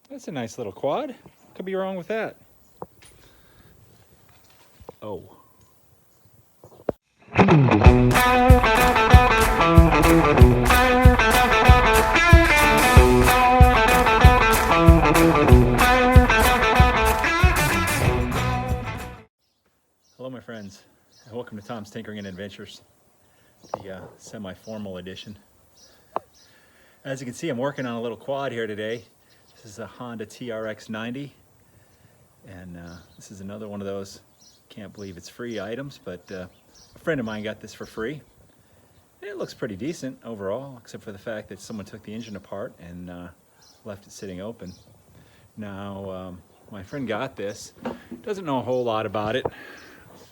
That's a nice little quad. Could be wrong with that. Oh. Hello my friends, and welcome to Tom's Tinkering and Adventures, the semi-formal edition. As you can see, I'm working on a little quad here today. This is a Honda TRX90, and this is another one of those, can't believe it's free items, but a friend of mine got this for free. And it looks pretty decent overall, except for the fact that someone took the engine apart and left it sitting open. Now, my friend got this, doesn't know a whole lot about it.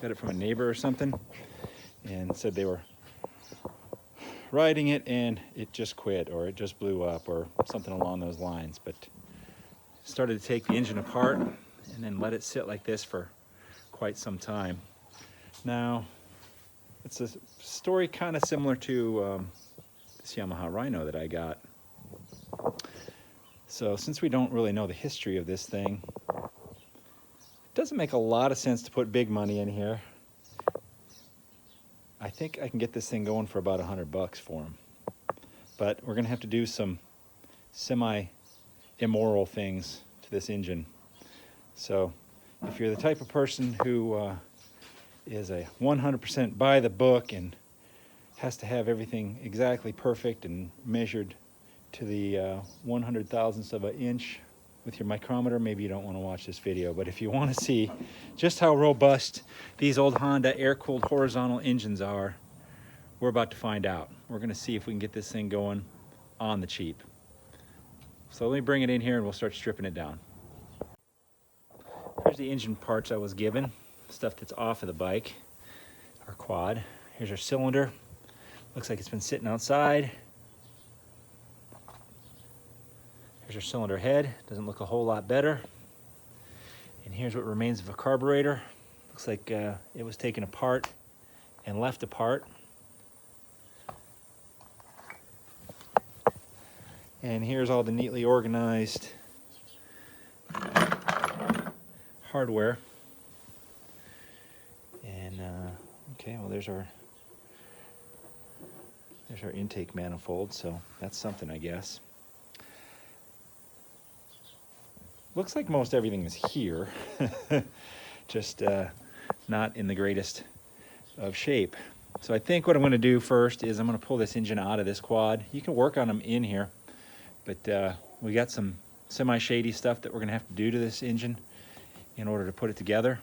Got it from a neighbor or something, and said they were riding it and it just quit, or it just blew up, or something along those lines. But started to take the engine apart and then let it sit like this for quite some time. Now, it's a story kind of similar to this Yamaha Rhino that I got. So since we don't really know the history of this thing, it doesn't make a lot of sense to put big money in here. I think I can get this thing going for about $100 for him. But we're gonna have to do some semi-immoral things to this engine. So if you're the type of person who is a 100% by the book and has to have everything exactly perfect and measured to the 100,000ths of an inch with your micrometer, maybe you don't want to watch this video. But if you want to see just how robust these old Honda air-cooled horizontal engines are, we're about to find out. We're going to see if we can get this thing going on the cheap. So let me bring it in here and we'll start stripping it down. Here's the engine parts I was given, stuff that's off of the bike, our quad. Here's our cylinder. Looks like it's been sitting outside. Here's our cylinder head, doesn't look a whole lot better. And here's what remains of a carburetor. Looks like it was taken apart and left apart. And here's all the neatly organized hardware. And okay, well there's our intake manifold, so that's something, I guess. Looks like most everything is here, just not in the greatest of shape. So I think what I'm going to do first is I'm going to pull this engine out of this quad. You can work on them in here, but we got some semi-shady stuff that we're going to have to do to this engine in order to put it together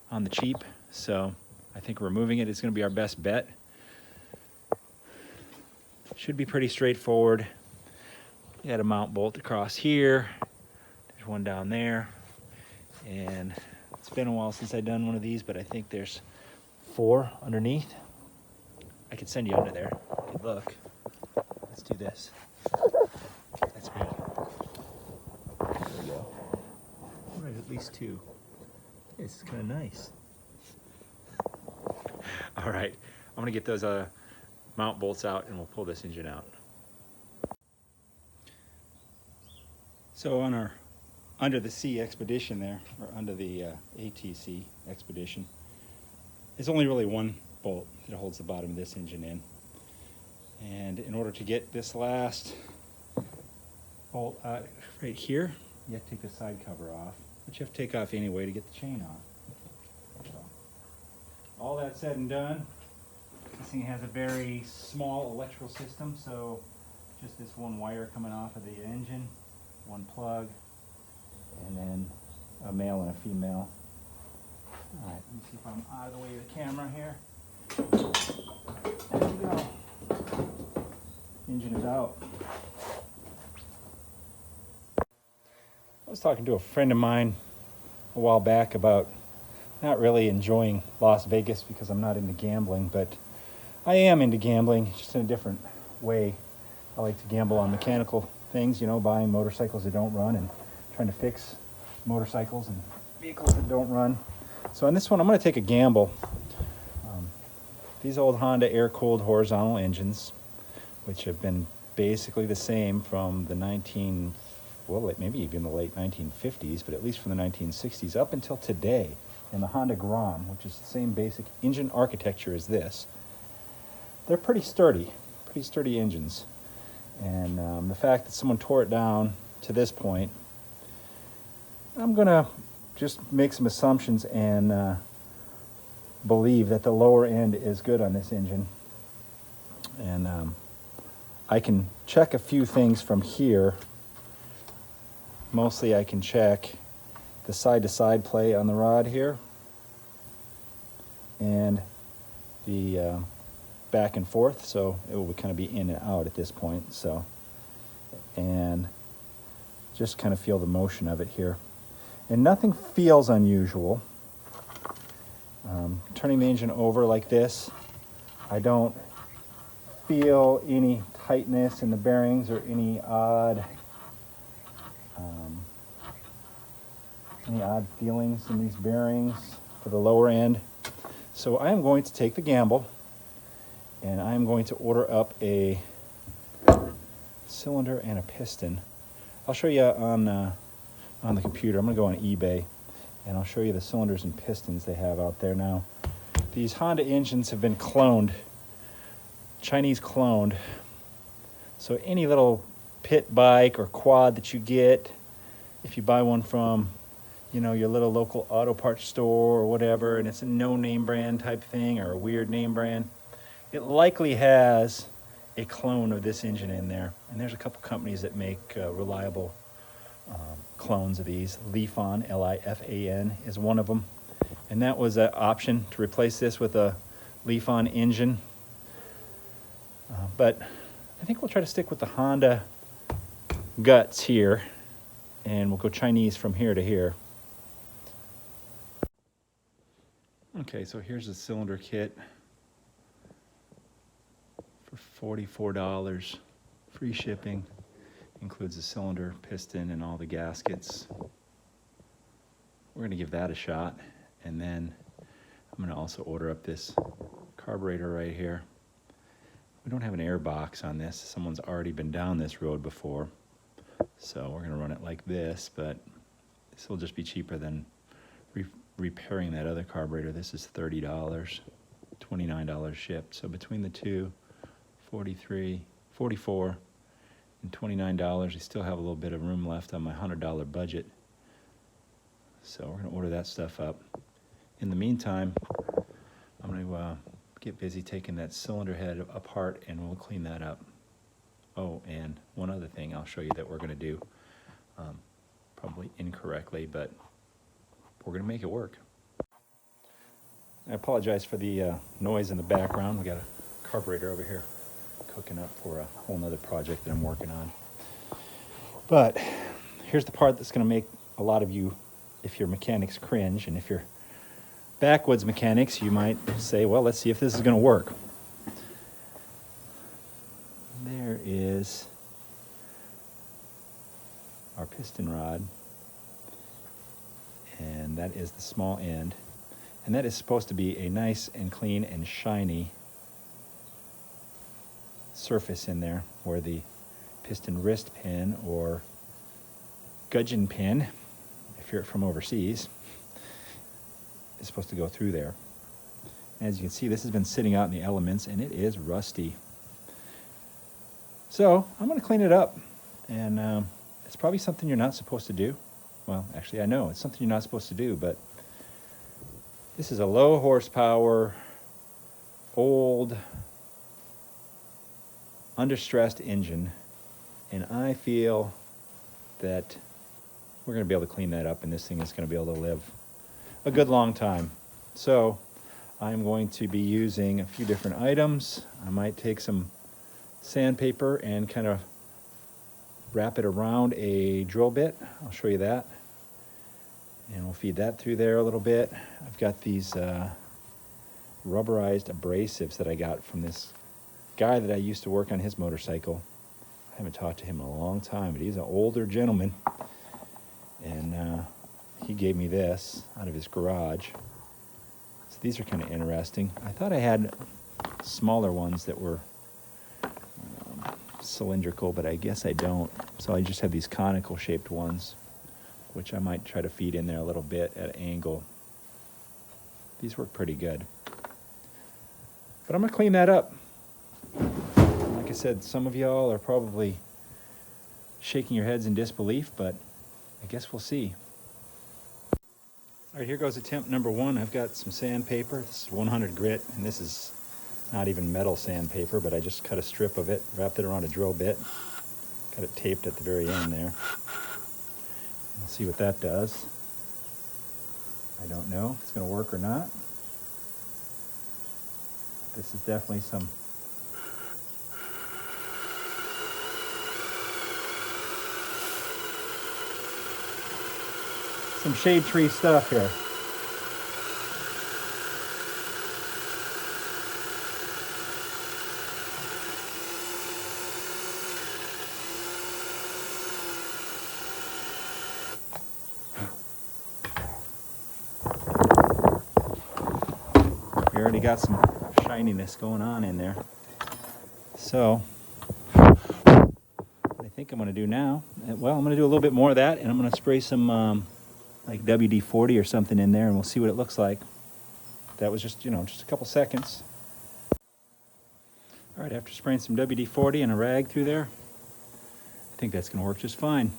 on the cheap. So I think removing it is going to be our best bet. Should be pretty straightforward. You got a mount bolt across here. There's one down there, and it's been a while since I've done one of these, but I think there's 4 underneath. I could send you under there. Good look. Let's do this. That's me. There we go. There's at least 2. This is kind of nice. All right, I'm gonna get those mount bolts out and we'll pull this engine out. So on our under the sea expedition there, or under the ATC expedition, there's only really one bolt that holds the bottom of this engine in. And in order to get this last bolt out right here, you have to take the side cover off, which you have to take off anyway to get the chain off. So, all that said and done, this thing has a very small electrical system, so just this one wire coming off of the engine, one plug, and then a male and a female. All right, let me see if I'm out of the way of the camera here. There we go. Engine is out. I was talking to a friend of mine a while back about not really enjoying Las Vegas because I'm not into gambling, but I am into gambling, just in a different way. I like to gamble on mechanical things, you know, buying motorcycles that don't run and trying to fix motorcycles and vehicles that don't run. So on this one, I'm going to take a gamble. These old Honda air-cooled horizontal engines, which have been basically the same from the 1940s well, maybe even the late 1950s, but at least from the 1960s up until today in the Honda Grom, which is the same basic engine architecture as this. They're pretty sturdy engines. And the fact that someone tore it down to this point, I'm gonna just make some assumptions and believe that the lower end is good on this engine. And I can check a few things from here. Mostly I can check the side-to-side play on the rod here and the back and forth, so it will kind of be in and out at this point. So, and just kind of feel the motion of it here. And nothing feels unusual. Turning the engine over like this, I don't feel any tightness in the bearings or any odd feelings in these bearings for the lower end. So I am going to take the gamble and I am going to order up a cylinder and a piston. I'll show you on the computer. I'm going to go on eBay and I'll show you the cylinders and pistons they have out there now. These Honda engines have been cloned, Chinese cloned. So any little pit bike or quad that you get, if you buy one from, your little local auto parts store or whatever, and it's a no-name brand type thing or a weird name brand, it likely has a clone of this engine in there. And there's a couple companies that make reliable clones of these. Lifan, L-I-F-A-N, is one of them. And that was an option to replace this with a Lifan engine. But I think we'll try to stick with the Honda guts here, and we'll go Chinese from here to here. Okay, so here's the cylinder kit for $44, free shipping, includes the cylinder, piston, and all the gaskets. We're gonna give that a shot, and then I'm gonna also order up this carburetor right here. We don't have an air box on this. Someone's already been down this road before, so we're gonna run it like this, but this will just be cheaper than repairing that other carburetor. This is $30, $29 shipped. So between the two, $44 and $29, I still have a little bit of room left on my $100 budget. So we're gonna order that stuff up. In the meantime, I'm gonna get busy taking that cylinder head apart and we'll clean that up. Oh, and one other thing I'll show you that we're gonna do, probably incorrectly, but we're gonna make it work. I apologize for the noise in the background. We got a carburetor over here cooking up for a whole nother project that I'm working on. But here's the part that's gonna make a lot of you, if you're mechanics, cringe, and if you're backwoods mechanics, you might say, well, let's see if this is gonna work. There is our piston rod, and that is the small end, and that is supposed to be a nice and clean and shiny surface in there where the piston wrist pin or gudgeon pin, if you're from overseas, is supposed to go through there. And as you can see, this has been sitting out in the elements and it is rusty. So I'm going to clean it up, and it's probably something you're not supposed to do. Well, actually I know it's something you're not supposed to do, but this is a low horsepower, old, under-stressed engine, and I feel that we're going to be able to clean that up and this thing is going to be able to live a good long time. So I'm going to be using a few different items. I might take some sandpaper and kind of wrap it around a drill bit. I'll show you that. And we'll feed that through there a little bit. I've got these rubberized abrasives that I got from this guy that I used to work on his motorcycle. I haven't talked to him in a long time, but he's an older gentleman. And he gave me this out of his garage. So these are kind of interesting. I thought I had smaller ones that were cylindrical, but I guess I don't. So I just have these conical shaped ones, which I might try to feed in there a little bit at an angle. These work pretty good. But I'm gonna clean that up. Like I said, some of y'all are probably shaking your heads in disbelief, but I guess we'll see. All right, here goes attempt number one. I've got some sandpaper. This is 100 grit, and this is not even metal sandpaper, but I just cut a strip of it, wrapped it around a drill bit, got it taped at the very end there. We'll see what that does. I don't know if it's gonna work or not. This is definitely some shade tree stuff here. We already got some shininess going on in there. So what I think I'm going to do now, well, I'm going to do a little bit more of that, and I'm going to spray some like WD-40 or something in there, and we'll see what it looks like. That was just, just a couple seconds. All right, after spraying some WD-40 and a rag through there, I think that's going to work just fine.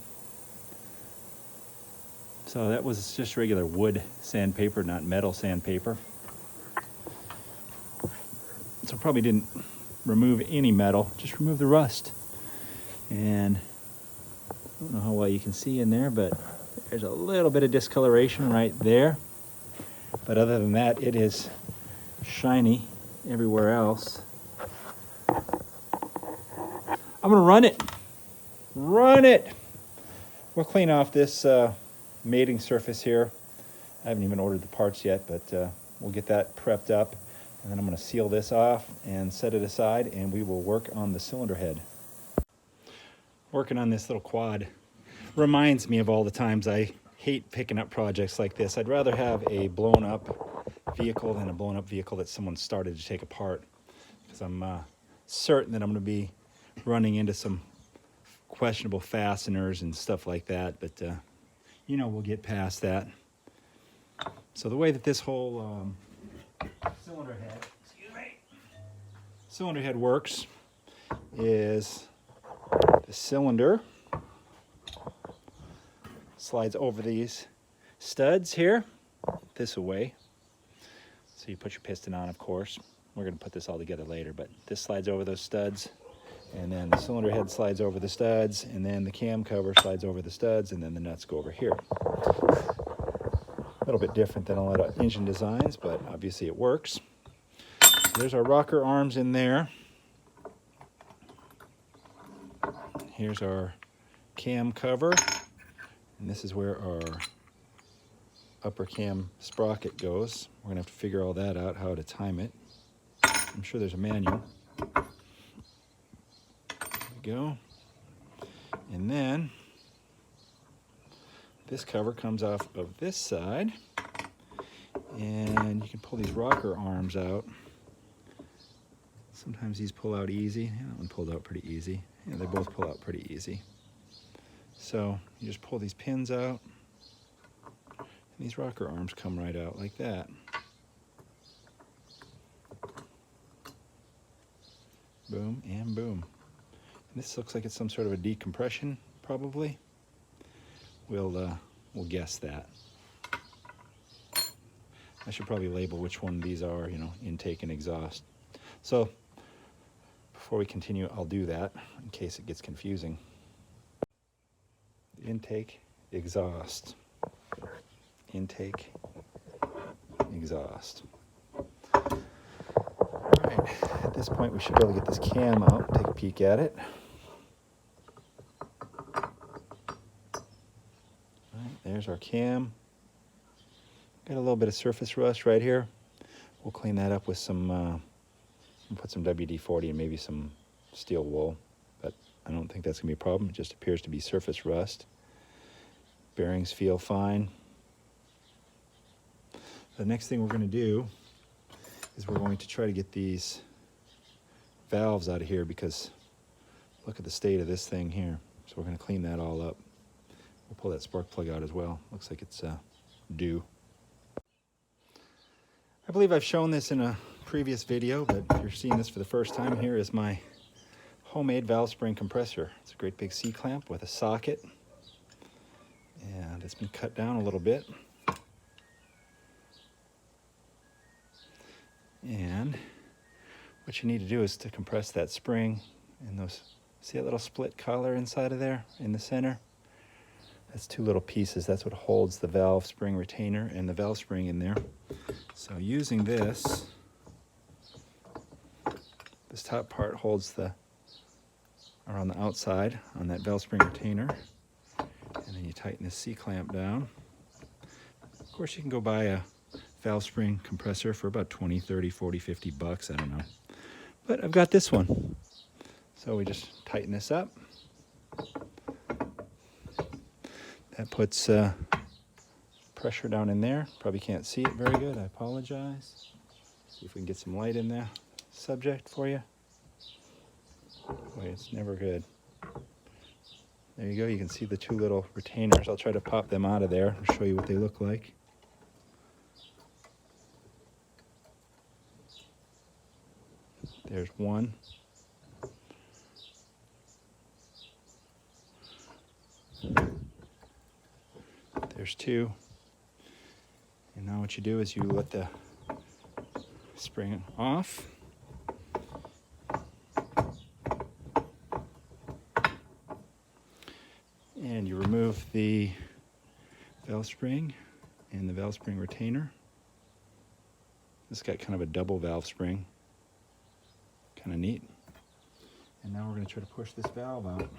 So that was just regular wood sandpaper, not metal sandpaper. So probably didn't remove any metal, just remove the rust. And I don't know how well you can see in there, but there's a little bit of discoloration right there. But other than that, it is shiny everywhere else. I'm gonna run it. Run it! We'll clean off this mating surface here. I haven't even ordered the parts yet, but we'll get that prepped up. And then I'm gonna seal this off and set it aside, and we will work on the cylinder head. Working on this little quad reminds me of all the times I hate picking up projects like this. I'd rather have a blown up vehicle than a blown up vehicle that someone started to take apart, because I'm certain that I'm going to be running into some questionable fasteners and stuff like that, but we'll get past that. So the way that this whole cylinder head works is the cylinder slides over these studs here this way. So you put your piston on, of course. We're going to put this all together later, but this slides over those studs, and then the cylinder head slides over the studs, and then the cam cover slides over the studs, and then the nuts go over here. A little bit different than a lot of engine designs, but obviously it works. So there's our rocker arms in there. Here's our cam cover, and this is where our upper cam sprocket goes. We're gonna have to figure all that out, how to time it. I'm sure there's a manual. There we go. And then this cover comes off of this side, and you can pull these rocker arms out. Sometimes these pull out easy. Yeah, that one pulled out pretty easy. Yeah, they both pull out pretty easy. So you just pull these pins out, and these rocker arms come right out like that. Boom and boom. And this looks like it's some sort of a decompression, probably. We'll guess that. I should probably label which one these are, intake and exhaust. So before we continue, I'll do that in case it gets confusing. Intake, exhaust. Intake, exhaust. All right, at this point we should be able to get this cam out, take a peek at it. All right, there's our cam. Got a little bit of surface rust right here. We'll clean that up with some, put some WD-40 and maybe some steel wool, but I don't think that's gonna be a problem. It just appears to be surface rust. Bearings feel fine. The next thing we're gonna do is we're going to try to get these valves out of here, because look at the state of this thing here. So we're going to clean that all up. We'll pull that spark plug out as well. Looks like it's due. I believe I've shown this in a previous video, but if you're seeing this for the first time, here is my homemade valve spring compressor. It's a great big C-clamp with a socket, and it's been cut down a little bit. And what you need to do is to compress that spring and those, see that little split collar inside of there in the center? That's two little pieces. That's what holds the valve spring retainer and the valve spring in there. So using this top part holds the, around the outside on that valve spring retainer. And then you tighten this C-clamp down. Of course, you can go buy a valve spring compressor for about 20, 30, 40, 50 bucks, I don't know. But I've got this one. So we just tighten this up. That puts pressure down in there. Probably can't see it very good, I apologize. See if we can get some light in the subject for you. Boy, it's never good. There you go, you can see the two little retainers. I'll try to pop them out of there and show you what they look like. There's one. There's two. And now what you do is you let the spring off. And you remove the valve spring and the valve spring retainer. This got kind of a double valve spring. Kind of neat. And now we're going to try to push this valve out.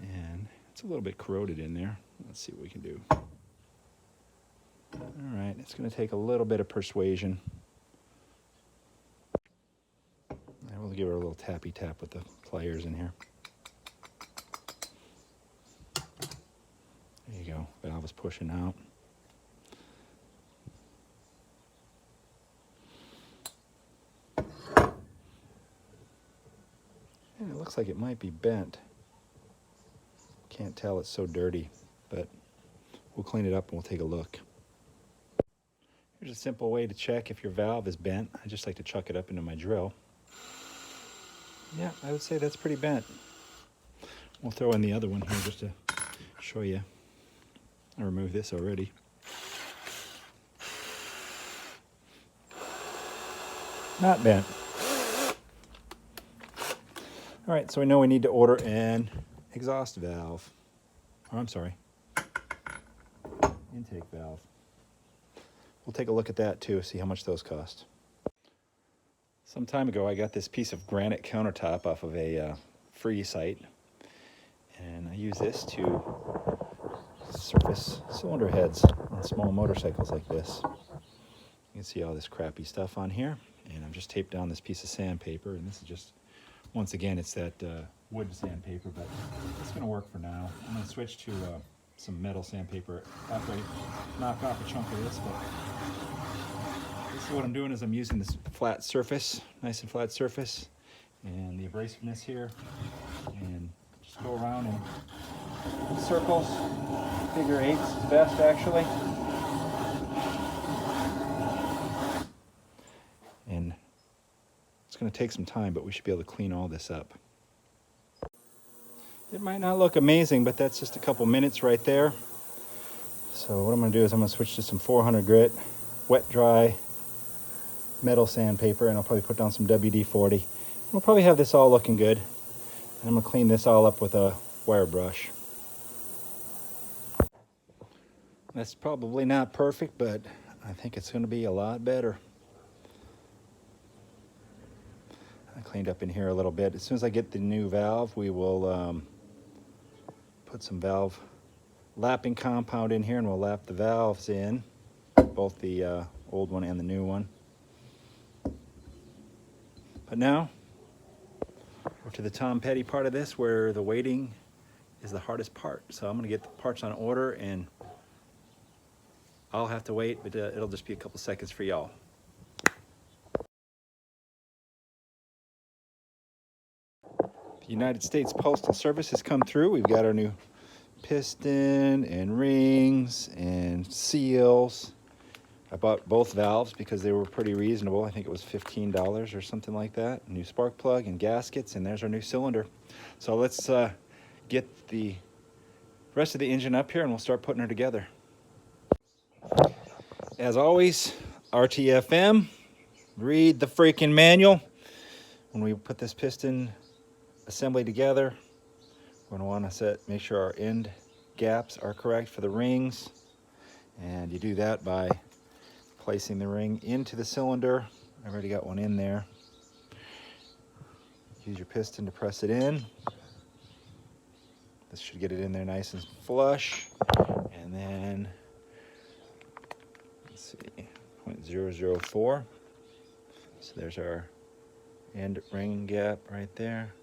And it's a little bit corroded in there. Let's see what we can do. All right, it's going to take a little bit of persuasion. I will give her a little tappy tap with the pliers in here. There you go, valve is pushing out. And it looks like it might be bent. Can't tell, it's so dirty, but we'll clean it up and we'll take a look. Here's a simple way to check if your valve is bent. I just like to chuck it up into my drill. Yeah, I would say that's pretty bent. We'll throw in the other one here just to show you. I removed this already. Not bent. All right, so we know we need to order an exhaust valve. Oh, I'm sorry. Intake valve. We'll take a look at that too, see how much those cost. Some time ago, I got this piece of granite countertop off of a free site, and I use this to surface cylinder heads on small motorcycles like this. You can see all this crappy stuff on here, and I've just taped down this piece of sandpaper, and this is just, once again, it's that wood sandpaper, but it's going to work for now. I'm going to switch to some metal sandpaper after I knock off a chunk of this, but this is what I'm doing is I'm using this flat surface, nice and flat surface, and the abrasiveness here, and just go around in circles. Figure eights is best, actually. And it's going to take some time, but we should be able to clean all this up. It might not look amazing, but that's just a couple minutes right there. So what I'm going to do is I'm going to switch to some 400 grit, wet dry metal sandpaper, and I'll probably put down some WD-40. We'll probably have this all looking good. And I'm going to clean this all up with a wire brush. That's probably not perfect, but I think it's going to be a lot better. I cleaned up in here a little bit. As soon as I get the new valve, we will put some valve lapping compound in here, and we'll lap the valves in, both the old one and the new one. But now, we're to the Tom Petty part of this, where the waiting is the hardest part. So I'm going to get the parts on order, and I'll have to wait, but it'll just be a couple seconds for y'all. If United States Postal Service has come through. We've got our new piston and rings and seals. I bought both valves because they were pretty reasonable. I think it was $15 or something like that. New spark plug and gaskets, and there's our new cylinder. So let's get the rest of the engine up here and we'll start putting her together. As always, RTFM, read the freaking manual. When we put this piston assembly together, we're going to want to make sure our end gaps are correct for the rings. And you do that by placing the ring into the cylinder. I've already got one in there. Use your piston to press it in. This should get it in there nice and flush. And then, let's see, 0.004. So there's our end ring gap right there.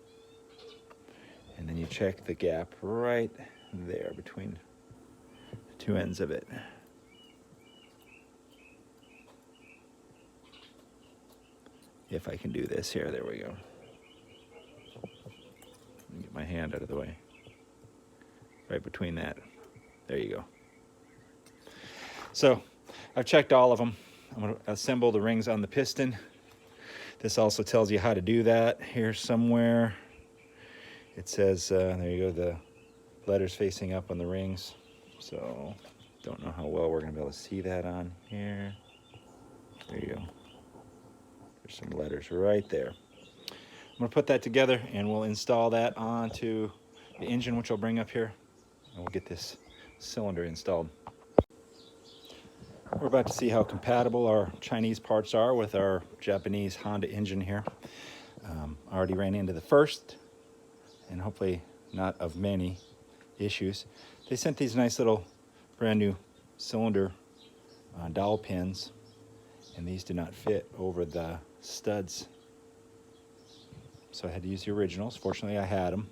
And then you check the gap right there between the two ends of it. If I can do this here, there we go. Let me get my hand out of the way. Right between that. There you go. So I've checked all of them. I'm going to assemble the rings on the piston. This also tells you how to do that here somewhere. It says, there you go, the letters facing up on the rings. So don't know how well we're going to be able to see that on here. There you go. There's some letters right there. I'm going to put that together and we'll install that onto the engine, which I'll bring up here, and we'll get this cylinder installed. We're about to see how compatible our Chinese parts are with our Japanese Honda engine here. I already ran into the first, and hopefully not of many issues. They sent these nice little brand new cylinder dowel pins, and these do not fit over the studs. So I had to use the originals. Fortunately, I had them.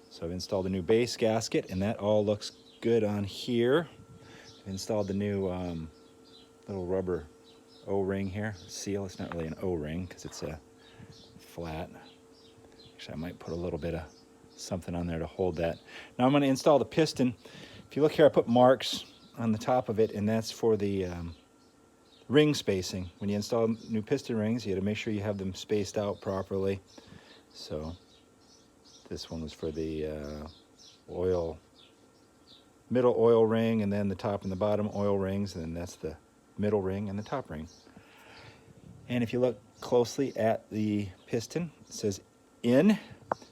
So I've installed a new base gasket, and that all looks good on here. I've installed the new little rubber O-ring here, seal. It's not really an O-ring because it's a flat. Actually, I might put a little bit of something on there to hold that. Now I'm going to install the piston. If you look here, I put marks on the top of it, and that's for the ring spacing. When you install new piston rings, you got to make sure you have them spaced out properly. So this one was for the middle oil ring, and then the top and the bottom oil rings, and then that's the middle ring and the top ring. And if you look closely at the piston, it says in.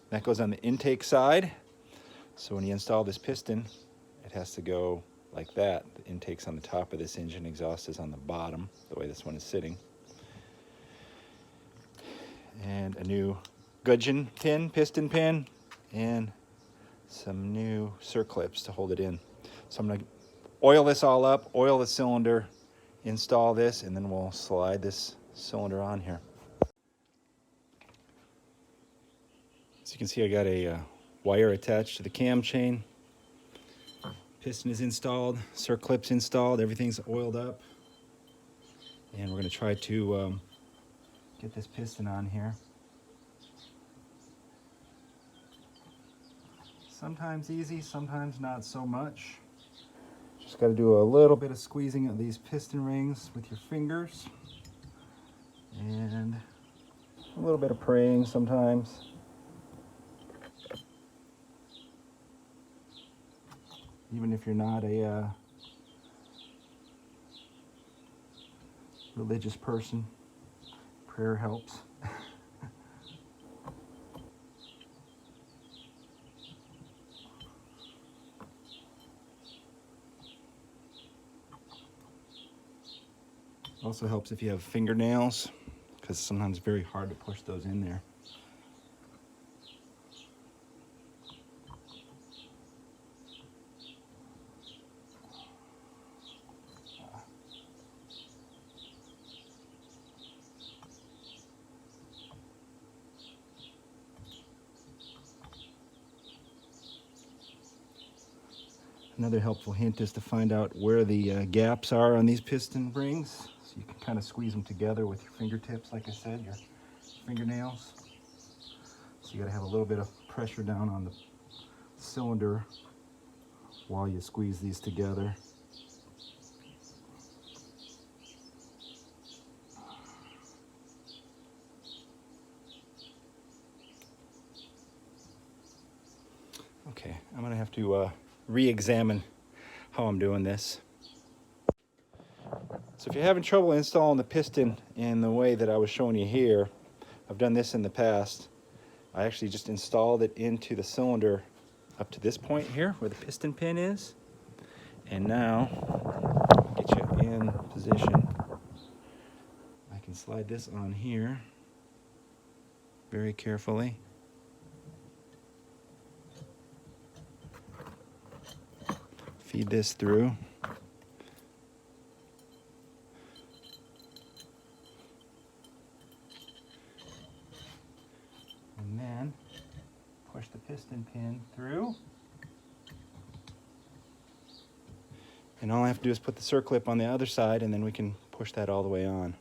That goes on the intake side. So when you install this piston, it has to go like that. The intake's on the top of this engine, exhaust is on the bottom, the way this one is sitting. And a new gudgeon pin, piston pin, and some new circlips to hold it in. So I'm going to oil this all up, oil the cylinder, install this, and then we'll slide this cylinder on here. As you can see, I got a wire attached to the cam chain. Piston is installed, circlips installed, everything's oiled up. And we're going to try to get this piston on here. Sometimes easy, sometimes not so much. Just got to do a little bit of squeezing of these piston rings with your fingers. And a little bit of praying sometimes. Even if you're not a religious person, prayer helps. Also helps if you have fingernails, because sometimes it's very hard to push those in there. Another helpful hint is to find out where the gaps are on these piston rings. So you can kind of squeeze them together with your fingertips, like I said, your fingernails. So you got to have a little bit of pressure down on the cylinder while you squeeze these together. Okay, I'm gonna have to re-examine how I'm doing this. So if you're having trouble installing the piston in the way that I was showing you here, I've done this in the past. I actually just installed it into the cylinder up to this point here where the piston pin is. And now, get you in position. I can slide this on here very carefully. Feed this through. And then push the piston pin through. And all I have to do is put the circlip on the other side, and then we can push that all the way on.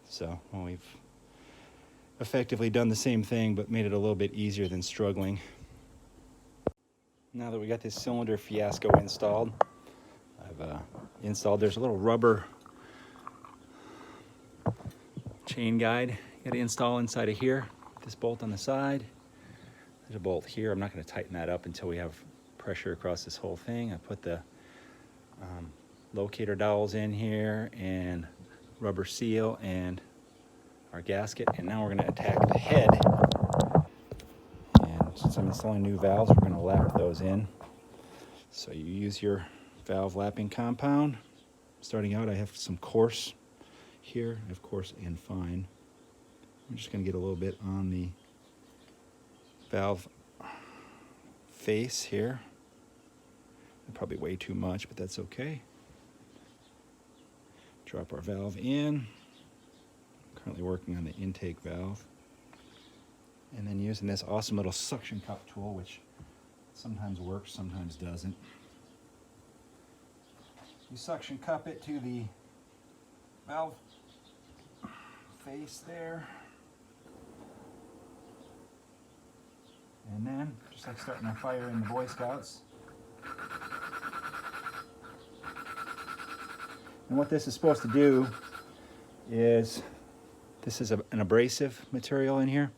So, well, we've effectively done the same thing, but made it a little bit easier than struggling. Now that we got this cylinder fiasco installed, I've installed, there's a little rubber chain guide you got to install inside of here. This bolt on the side. There's a bolt here. I'm not going to tighten that up until we have pressure across this whole thing. I put the locator dowels in here and rubber seal and our gasket, and now we're going to attack the head. And since I'm installing new valves, we're going to lap those in. So you use your valve lapping compound. Starting out, I have some coarse here. I have coarse and fine. I'm just going to get a little bit on the valve face here. Probably way too much, but that's okay. Drop our valve in. Currently working on the intake valve. And then using this awesome little suction cup tool, which sometimes works, sometimes doesn't. You suction cup it to the valve face there. And then, just like starting a fire in the Boy Scouts. And what this is supposed to do is, this is an abrasive material in here,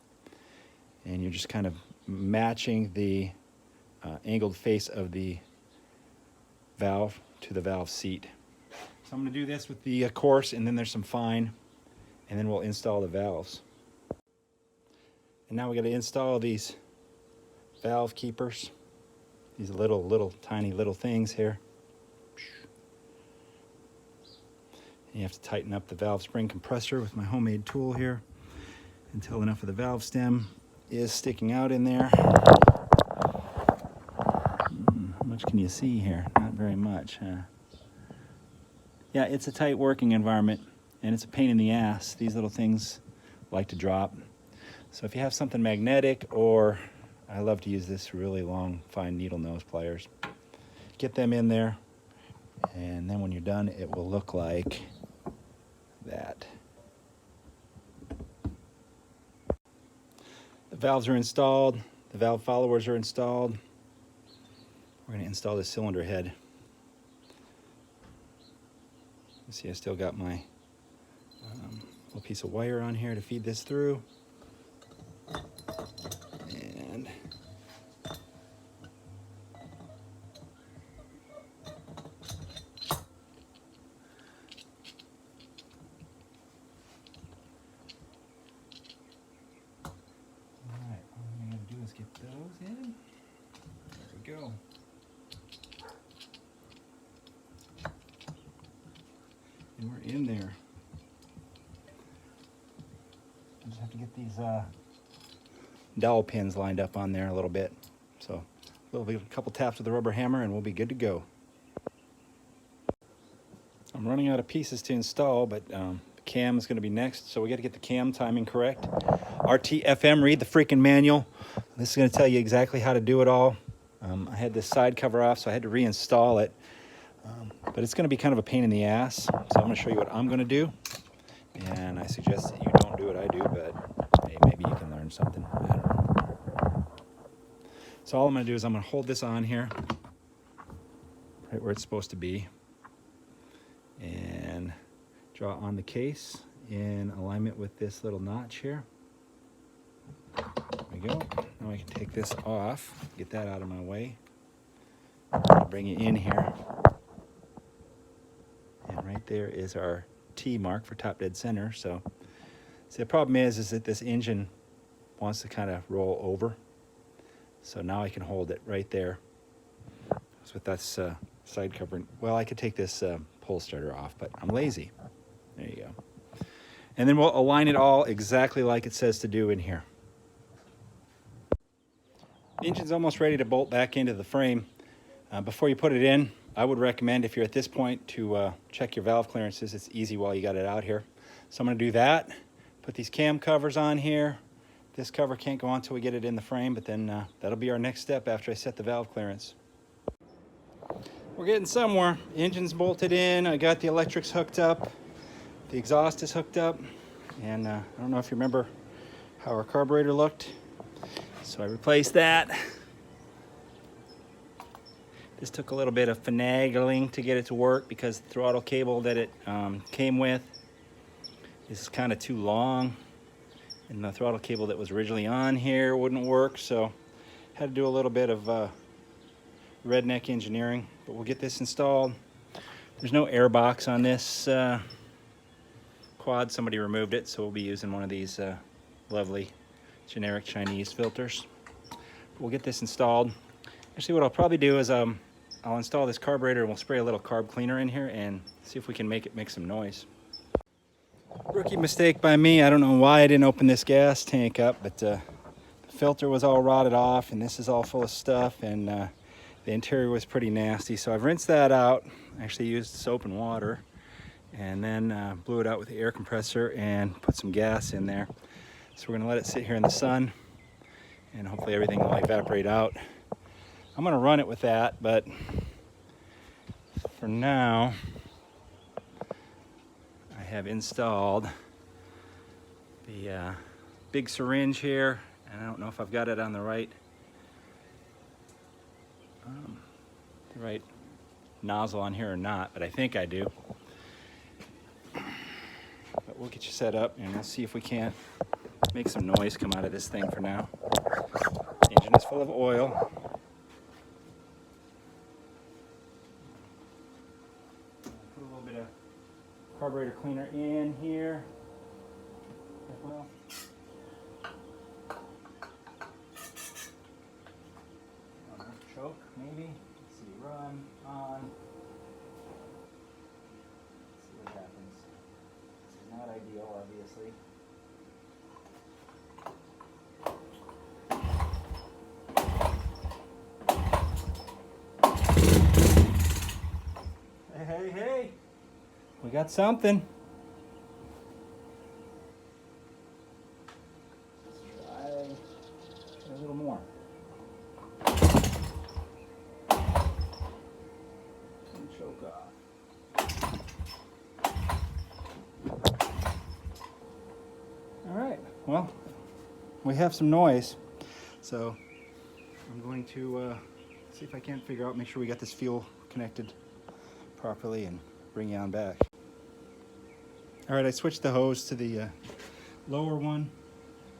and you're just kind of matching the angled face of the valve to the valve seat. So I'm going to do this with the coarse, and then there's some fine, and then we'll install the valves. And now we got to install these valve keepers, these little tiny little things here. And you have to tighten up the valve spring compressor with my homemade tool here until enough of the valve stem is sticking out in there. How much can you see here? Not very much, huh? Yeah, it's a tight working environment, and it's a pain in the ass. These little things like to drop. So if you have something magnetic, or I love to use this really long, fine needle nose pliers, get them in there, and then when you're done, it will look like that. The valves are installed, the valve followers are installed. We're going to install the cylinder head. You see, I still got my little piece of wire on here to feed this through. And get those in. There we go. And we're in there. I just have to get these dowel pins lined up on there a little bit. So a couple taps with the rubber hammer and we'll be good to go. I'm running out of pieces to install, but the cam is going to be next, so we got to get the cam timing correct. RTFM, read the freaking manual. This is going to tell you exactly how to do it all. I had this side cover off, so I had to reinstall it. But it's going to be kind of a pain in the ass, so I'm going to show you what I'm going to do. And I suggest that you don't do what I do, but hey, maybe you can learn something. I don't know. So all I'm going to do is I'm going to hold this on here, right where it's supposed to be, and draw on the case in alignment with this little notch here. There we go. Now I can take this off, get that out of my way, bring it in here, and right there is our T mark for top dead center. So see, the problem is that this engine wants to kind of roll over. So now I can hold it right there. So with that side cover, well, I could take this pole starter off, but I'm lazy. There you go. And then we'll align it all exactly like it says to do in here. The engine's almost ready to bolt back into the frame. Before you put it in, I would recommend, if you're at this point, to check your valve clearances. It's easy while you got it out here. So I'm going to do that. Put these cam covers on here. This cover can't go on until we get it in the frame, but then that'll be our next step after I set the valve clearance. We're getting somewhere. The engine's bolted in. I got the electrics hooked up. The exhaust is hooked up. And I don't know if you remember how our carburetor looked. So I replaced that. This took a little bit of finagling to get it to work because the throttle cable that it came with is kind of too long. And the throttle cable that was originally on here wouldn't work, so had to do a little bit of redneck engineering, but we'll get this installed. There's no air box on this quad. Somebody removed it, so we'll be using one of these lovely generic Chinese filters. But we'll get this installed. Actually, what I'll probably do is I'll install this carburetor and we'll spray a little carb cleaner in here and see if we can make it make some noise. Rookie mistake by me. I don't know why I didn't open this gas tank up, but the filter was all rotted off and this is all full of stuff, and the interior was pretty nasty. So I've rinsed that out. I actually used soap and water and then blew it out with the air compressor and put some gas in there. So we're going to let it sit here in the sun and hopefully everything will evaporate out. I'm going to run it with that, but for now I have installed the big syringe here, and I don't know if I've got it on the right nozzle on here or not, but I think I do. But we'll get you set up and we'll see if we can't make some noise come out of this thing for now. The engine is full of oil. Put a little bit of carburetor cleaner in here as well. Choke maybe. Let's see, run on. Let's see what happens. This is not ideal, obviously. Hey, we got something. Let's try a little more. And choke off. All right, well, we have some noise, so I'm going to see if I can't figure out, make sure we got this fuel connected properly and bring you on back. All right, I switched the hose to the lower one.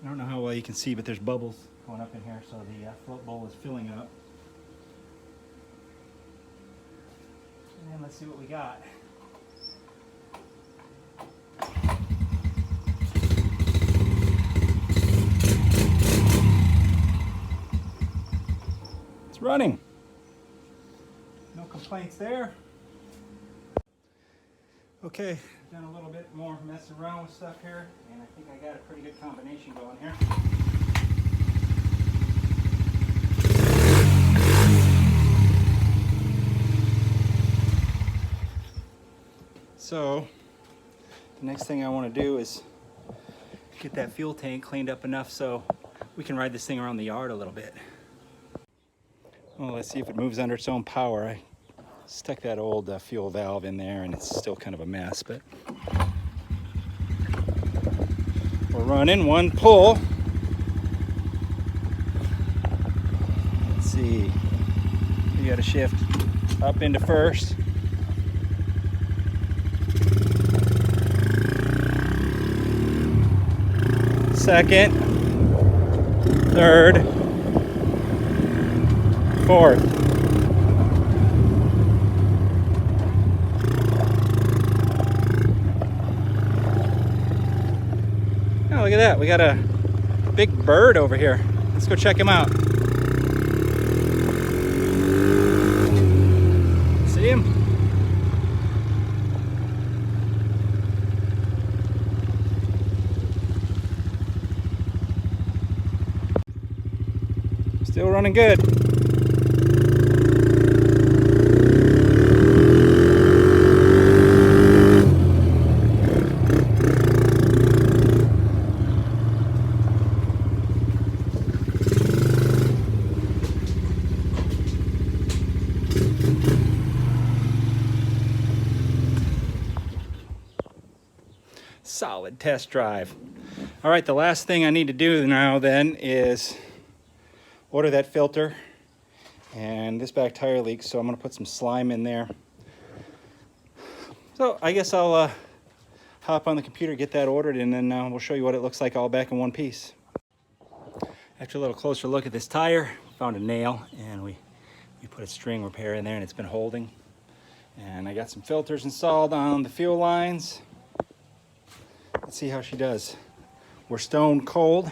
I don't know how well you can see, but there's bubbles going up in here, so the float bowl is filling up. And then let's see what we got. It's running. No complaints there. Okay, done a little bit more messing around with stuff here, and I think I got a pretty good combination going here. So, the next thing I want to do is get that fuel tank cleaned up enough so we can ride this thing around the yard a little bit. Well, let's see if it moves under its own power. I stuck that old fuel valve in there and it's still kind of a mess, but we're running one pull. Let's see. You got to shift up into first. Second, third, fourth. Oh, look at that. We got a big bird over here. Let's go check him out. See him? Still running good. Solid test drive. All right, the last thing I need to do now then is order that filter, and this back tire leaks, so I'm going to put some slime in there. So I guess I'll hop on the computer, get that ordered, and then we'll show you what it looks like all back in one piece. After a little closer look at this tire, found a nail, and we put a string repair in there, and it's been holding. And I got some filters installed on the fuel lines. Let's see how she does. We're stone cold.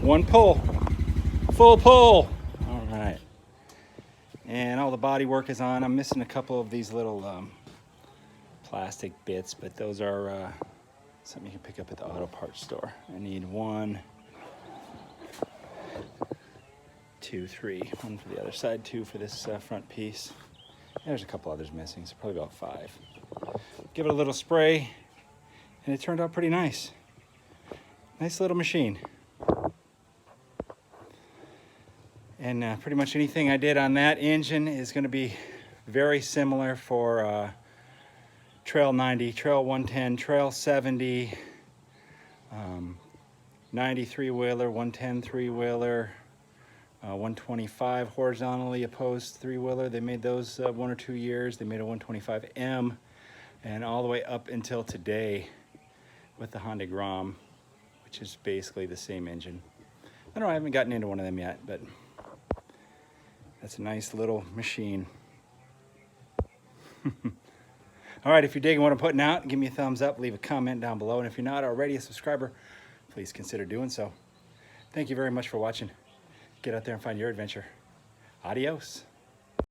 One pull, full pull. All right. And all the body work is on. I'm missing a couple of these little plastic bits, but those are something you can pick up at the auto parts store. I need 1, 2, 3. 1 for the other side, 2 for this front piece. There's a couple others missing, so probably about 5. Give it a little spray, and it turned out pretty nice. Nice little machine. And pretty much anything I did on that engine is going to be very similar for Trail 90, Trail 110, Trail 70, 93 wheeler, 110 3-wheeler, 125 horizontally opposed 3-wheeler. They made those 1 or 2 years. They made a 125M, and all the way up until today with the Honda Grom, which is basically the same engine. I haven't gotten into one of them yet, but that's a nice little machine. All right, if you're digging what I'm putting out, give me a thumbs up, leave a comment down below, and if you're not already a subscriber, please consider doing so. Thank you very much for watching. Get out there and find your adventure. Adios.